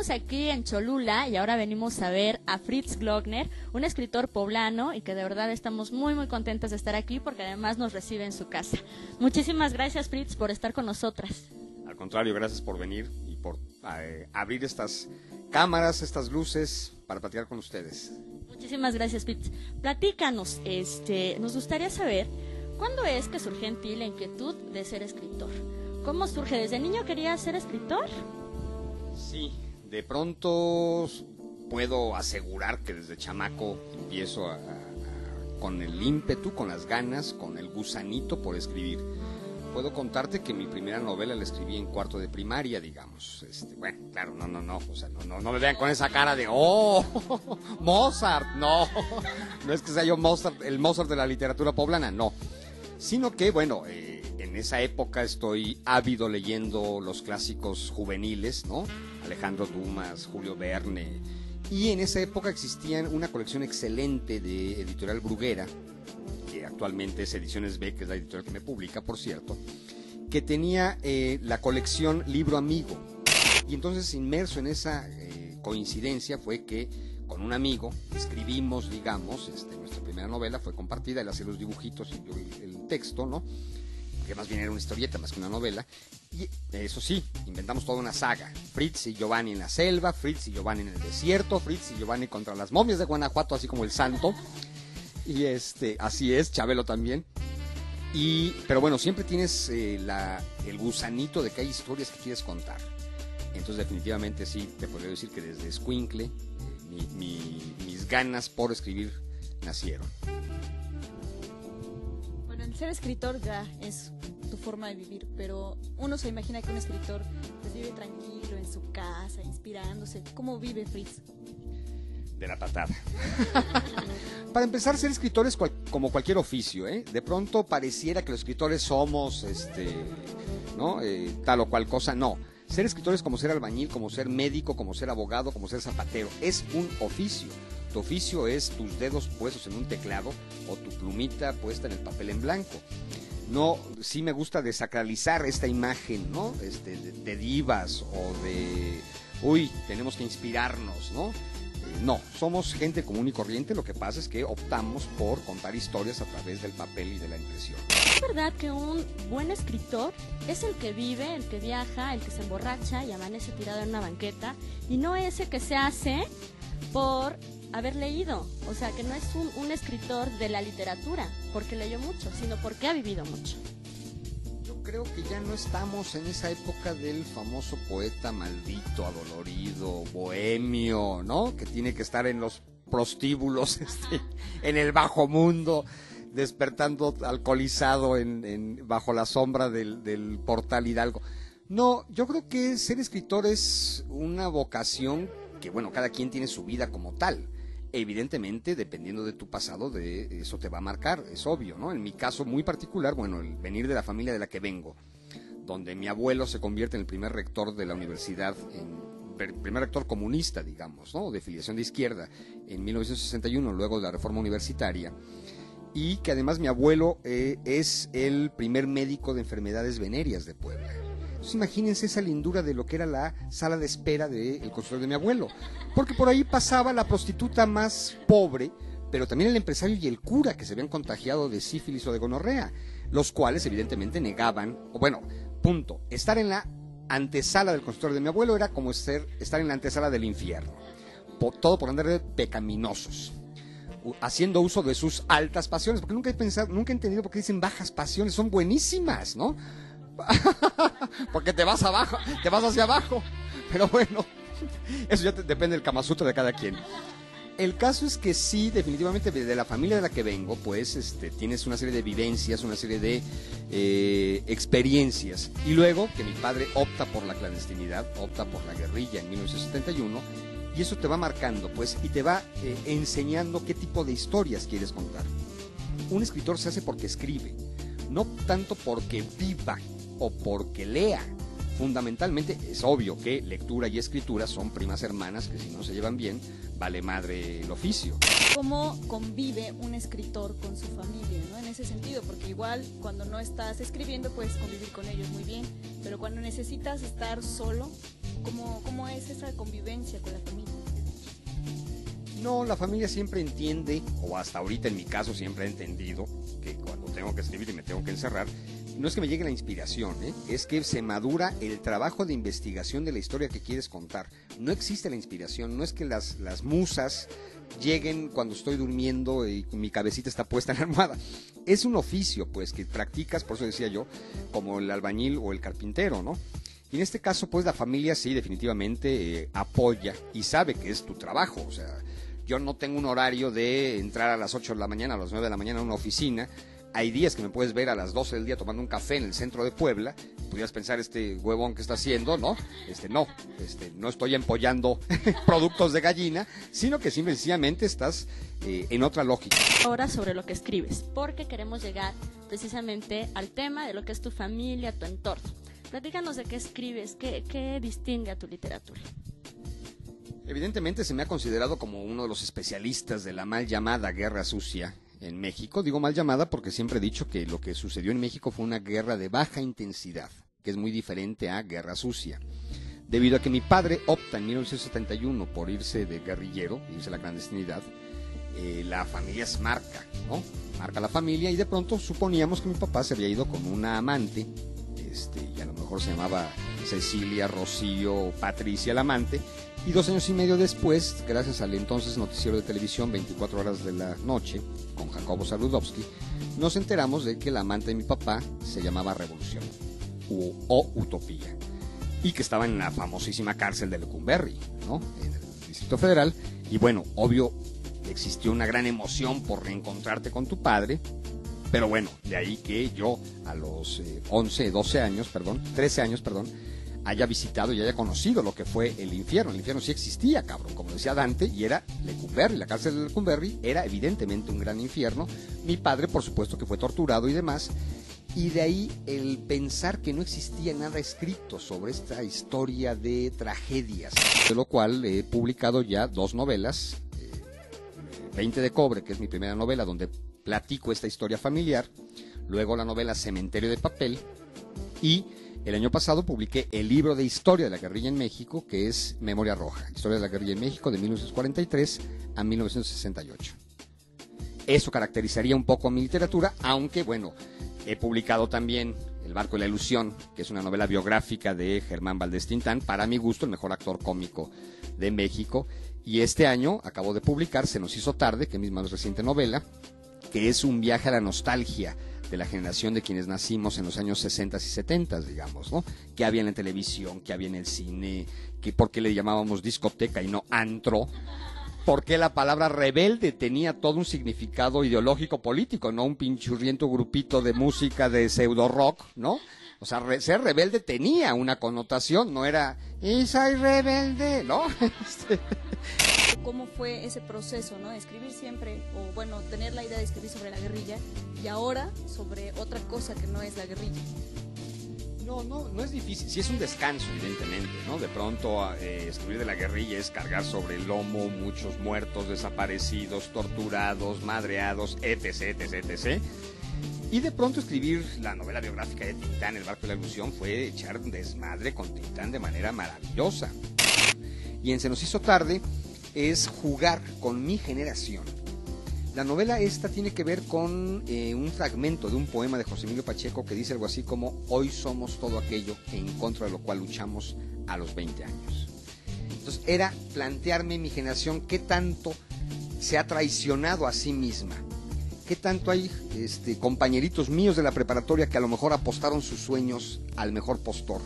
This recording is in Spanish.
estamos aquí en Cholula y ahora venimos a ver a Fritz Glockner, un escritor poblano, y que de verdad estamos muy muy contentos de estar aquí porque además nos recibe en su casa. Muchísimas gracias, Fritz, por estar con nosotras. Al contrario, gracias por venir y por abrir estas cámaras, estas luces para platicar con ustedes. Muchísimas gracias, Fritz. Platícanos, nos gustaría saber, ¿cuándo es que surgió en ti la inquietud de ser escritor? ¿Cómo surge? ¿Desde niño querías ser escritor? Sí, de pronto puedo asegurar que desde chamaco empiezo con el ímpetu, con las ganas, con el gusanito por escribir. Puedo contarte que mi primera novela la escribí en cuarto de primaria, digamos. Bueno, claro, no, o sea, no me vean con esa cara de ¡oh! Mozart, no es que sea yo Mozart, el Mozart de la literatura poblana, no. Sino que, bueno, en esa época estoy ávido leyendo los clásicos juveniles, ¿no? Alejandro Dumas, Julio Verne. Y en esa época existía una colección excelente de Editorial Bruguera, que actualmente es Ediciones B, que es la editorial que me publica, por cierto, que tenía la colección Libro Amigo. Y entonces, inmerso en esa coincidencia, fue que con un amigo escribimos, digamos, nuestra primera novela fue compartida, él hacía los dibujitos y yo el texto, ¿no? Que más bien era una historieta más que una novela. Y eso sí, inventamos toda una saga. Fritz y Giovanni en la selva, Fritz y Giovanni en el desierto, Fritz y Giovanni contra las momias de Guanajuato, así como el santo. Y así es, Chabelo también. Pero bueno, siempre tienes el gusanito de que hay historias que quieres contar. Entonces definitivamente sí, te podría decir que desde escuincle mis ganas por escribir nacieron. Bueno, el ser escritor ya es tu forma de vivir, pero uno se imagina que un escritor pues vive tranquilo en su casa, inspirándose. ¿Cómo vive Fritz? De la patada. Para empezar, ser escritor es como cualquier oficio, ¿eh? De pronto pareciera que los escritores somos, ¿no? Tal o cual cosa, no. Ser escritor es como ser albañil, como ser médico, como ser abogado, como ser zapatero. Es un oficio. Tu oficio es tus dedos puestos en un teclado o tu plumita puesta en el papel en blanco. No, sí me gusta desacralizar esta imagen, ¿no? De divas o de, tenemos que inspirarnos, ¿no? No, somos gente común y corriente, lo que pasa es que optamos por contar historias a través del papel y de la impresión. ¿Es verdad que un buen escritor es el que vive, el que viaja, el que se emborracha y amanece tirado en una banqueta, y no ese que se hace por haber leído? O sea, que no es un escritor de la literatura porque leyó mucho, sino porque ha vivido mucho. Yo creo que ya no estamos en esa época del famoso poeta maldito, adolorido, bohemio, ¿no? Que tiene que estar en los prostíbulos, en el bajo mundo, despertando alcoholizado bajo la sombra del Portal Hidalgo. No, yo creo que ser escritor es una vocación que, bueno, cada quien tiene su vida como tal. Evidentemente, dependiendo de tu pasado, de eso te va a marcar, es obvio, ¿no? En mi caso muy particular, bueno, el venir de la familia de la que vengo, donde mi abuelo se convierte en el primer rector de la universidad, primer rector comunista, digamos, ¿no? De filiación de izquierda, en 1961, luego de la reforma universitaria, y que además mi abuelo es el primer médico de enfermedades venéreas de Puebla. Entonces imagínense esa lindura de lo que era la sala de espera del consultorio de mi abuelo, porque por ahí pasaba la prostituta más pobre, pero también el empresario y el cura que se habían contagiado de sífilis o de gonorrea, los cuales evidentemente negaban, punto, estar en la antesala del consultorio de mi abuelo era como estar en la antesala del infierno, todo por andar de pecaminosos, haciendo uso de sus altas pasiones, porque nunca he entendido por qué dicen bajas pasiones, son buenísimas, ¿no? Porque te vas abajo, te vas hacia abajo, pero bueno, eso ya depende del Kama Sutra de cada quien. El caso es que sí, definitivamente de la familia de la que vengo, pues tienes una serie de vivencias, una serie de experiencias, y luego que mi padre opta por la clandestinidad, opta por la guerrilla en 1971, y eso te va marcando, pues, y te va enseñando qué tipo de historias quieres contar. Un escritor se hace porque escribe, no tanto porque viva o porque lea, fundamentalmente es obvio que lectura y escritura son primas hermanas que si no se llevan bien, vale madre el oficio. ¿Cómo convive un escritor con su familia, ¿no? En ese sentido, porque igual cuando no estás escribiendo puedes convivir con ellos muy bien, pero cuando necesitas estar solo, ¿cómo es esa convivencia con la familia? No, la familia siempre entiende, o hasta ahorita en mi caso siempre ha entendido, que cuando tengo que escribir y me tengo que encerrar, no es que me llegue la inspiración, es que se madura el trabajo de investigación de la historia que quieres contar. No existe la inspiración, no es que las musas lleguen cuando estoy durmiendo y mi cabecita está puesta en la almohada. Es un oficio, pues, que practicas, por eso decía yo, como el albañil o el carpintero, ¿no? Y en este caso, pues, la familia sí definitivamente apoya y sabe que es tu trabajo. O sea, yo no tengo un horario de entrar a las 8 de la mañana, a las 9 de la mañana a una oficina. Hay días que me puedes ver a las 12 del día tomando un café en el centro de Puebla. Pudieras pensar, este huevón que está haciendo, ¿no? No estoy empollando productos de gallina, sino que sencillamente estás en otra lógica. Ahora sobre lo que escribes, porque queremos llegar precisamente al tema de lo que es tu familia, tu entorno. Platícanos de qué escribes, qué distingue a tu literatura. Evidentemente se me ha considerado como uno de los especialistas de la mal llamada guerra sucia en México. Digo mal llamada porque siempre he dicho que lo que sucedió en México fue una guerra de baja intensidad, que es muy diferente a guerra sucia. Debido a que mi padre opta en 1971 por irse de guerrillero, irse a la clandestinidad, la familia es marca, ¿no? Marca la familia y de pronto suponíamos que mi papá se había ido con una amante, y a lo mejor se llamaba Cecilia, Rocío, Patricia la amante, y 2 años y medio después, gracias al entonces noticiero de televisión 24 horas de la noche, con Jacobo Saludowski, nos enteramos de que la amante de mi papá se llamaba Revolución, o Utopía, y que estaba en la famosísima cárcel de Lecumberri, ¿no? En el Distrito Federal, y bueno, obvio, existió una gran emoción por reencontrarte con tu padre, pero bueno, de ahí que yo a los 13 años, haya visitado y haya conocido lo que fue el infierno. El infierno sí existía, cabrón, como decía Dante, y era Lecumberri. La cárcel de Lecumberri era evidentemente un gran infierno. Mi padre, por supuesto, que fue torturado y demás. Y de ahí el pensar que no existía nada escrito sobre esta historia de tragedias. De lo cual he publicado ya 2 novelas. 20 de cobre, que es mi primera novela, donde platico esta historia familiar. Luego la novela Cementerio de papel. Y el año pasado publiqué el libro de historia de la guerrilla en México, que es Memoria Roja, historia de la guerrilla en México de 1943 a 1968. Eso caracterizaría un poco mi literatura, aunque bueno, he publicado también El barco y la ilusión, que es una novela biográfica de Germán Valdés Tintán, para mi gusto el mejor actor cómico de México, y este año acabo de publicar Se nos hizo tarde, que es mi más reciente novela, que es un viaje a la nostalgia de la generación de quienes nacimos en los años 60 y 70, digamos, ¿no? ¿Qué había en la televisión? ¿Qué había en el cine? ¿Por qué le llamábamos discoteca y no antro? ¿Por qué la palabra rebelde tenía todo un significado ideológico político, no un pinchurriento grupito de música de pseudo rock, ¿no? O sea, ser rebelde tenía una connotación, no era "y soy rebelde", ¿no? ¿Cómo fue ese proceso, ¿no? De escribir siempre, o bueno, tener la idea de escribir sobre la guerrilla y ahora sobre otra cosa que no es la guerrilla? No es difícil, sí es un descanso, evidentemente, ¿no? De pronto escribir de la guerrilla es cargar sobre el lomo muchos muertos, desaparecidos, torturados, madreados, etc, etc, etc. Y de pronto escribir la novela biográfica de Tintán, El barco y la ilusión, fue echar un desmadre con Tintán de manera maravillosa. Y en Se nos hizo tarde es jugar con mi generación. La novela esta tiene que ver con un fragmento de un poema de José Emilio Pacheco que dice algo así como: hoy somos todo aquello en contra de lo cual luchamos a los 20 años. Entonces era plantearme mi generación qué tanto se ha traicionado a sí misma, qué tanto hay compañeritos míos de la preparatoria que a lo mejor apostaron sus sueños al mejor postor,